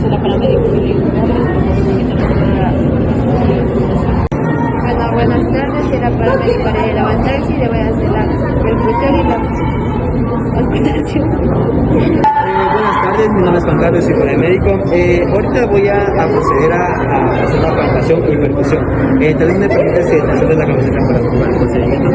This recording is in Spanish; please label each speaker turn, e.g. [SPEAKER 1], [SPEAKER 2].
[SPEAKER 1] hacer la paramédico. Bueno, buenas tardes, era paramédico para levantarse y le voy a hacer la perfusión y la palpitación.
[SPEAKER 2] Buenas tardes, mi nombre es Juan Carlos, soy paramédico. Ahorita voy a proceder a hacer la palpación y percusión. Tal vez me permites que te hacer la camiseta para el procedimiento.